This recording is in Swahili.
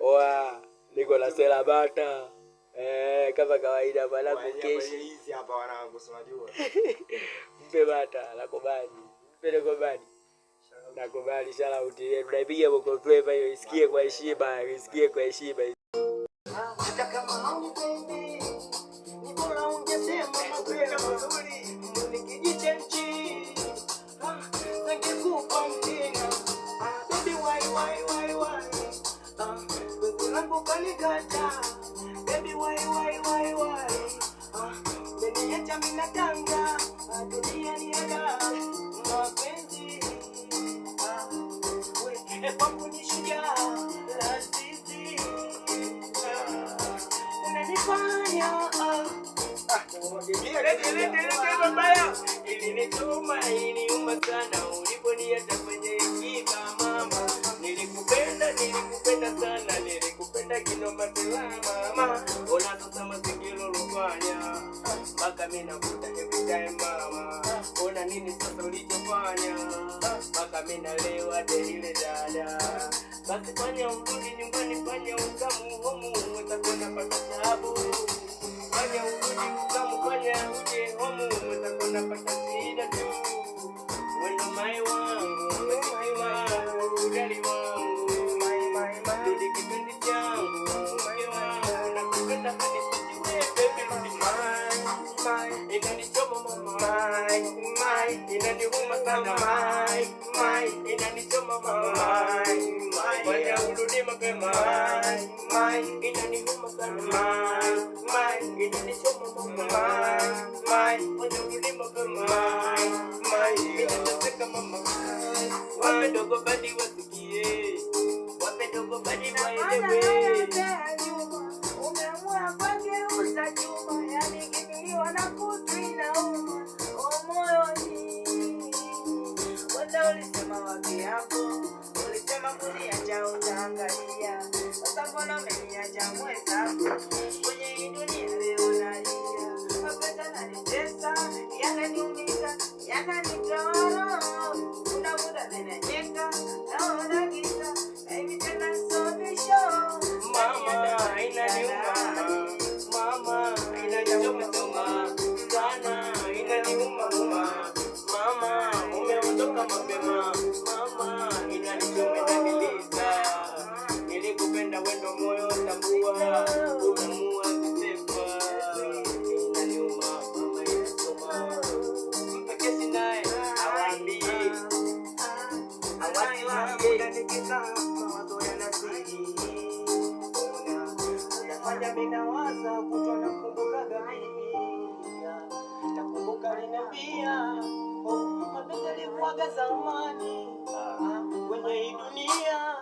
Oa, niko na sela bata. Kama kawaida bwana kukeshi. Hizi hapa wanangu si unajua. Mpe bata, nakubali. Mpe nakubali. Nakubali shala utilie. Tunaipiga Bongo Flava hiyo isikie kwa heshima, isikie kwa heshima. Hata kama haunipendi, ni bora ungesema mapema mazuri. Nikijichenji, ningekupa mtina. Baby why. Penzi langu kanikata. Baby why. Beniacha mimi natanga. Dunia ni ada. Mapenzi. Kwangu ni shujaa. Lazizi. Unanifanya iliniuma sana uliponiacha kwenye hekima mama. Nilikupenda sana, nilikupenda kinoma mama. Ona sasa mazingira ulofanya mpaka mimi nakuta every time mama. Ona nini sasa ulichofanya mpaka mimi nalewa ile dada. Basi fanya urudi nyumbani, fanya ukamu homu, utakwenda pata tabu. Fanya urudi ukamu, fanya uje homu, utakwenda pata shida tu. Wewe mai wangu, udali wangu, rudi kipindi changu, moyo wangu, nakupenda hadi sijiwe, baby rudi mai, inanichoma mama, inaniuma sana mai, inanichoma mama. Fanya urudi mapema, inaniuma sana inanichoma mama, fanya urudi mapema, inateseka mama. Wape dogo badi wasikie, wape dogo badi waelewe. Umeamua kugeuza chuma, yani kimbiliwa na kutu inauma moyoni. Wanda ulisema wapi hapo, ulisema kuniacha utaangalia. Sasa mbona umeniacha mwenzako kwenye hii dunia leo nalia. Mapenzi yananitesa, yananiumiza, yananitoa. Kuna muda ninacheka, naona giza, na hivi tena solution. Mama, inaniuma, mama, inanichoma sana, inaniuma mama, umeondoka mapema mama, inanichoma inaniliza. Nilikupenda wendo moyo tambua, umeamua kusepa. Inaniuma mama, inachoma. Mpekesi naye hawaambii, mawazo yanazidi. Unafanya mimi nawaza kutwa nakumbukaga mimi. Nakumbuka aliniambia mapenzi yalikuwaga zamani kwenye hii dunia.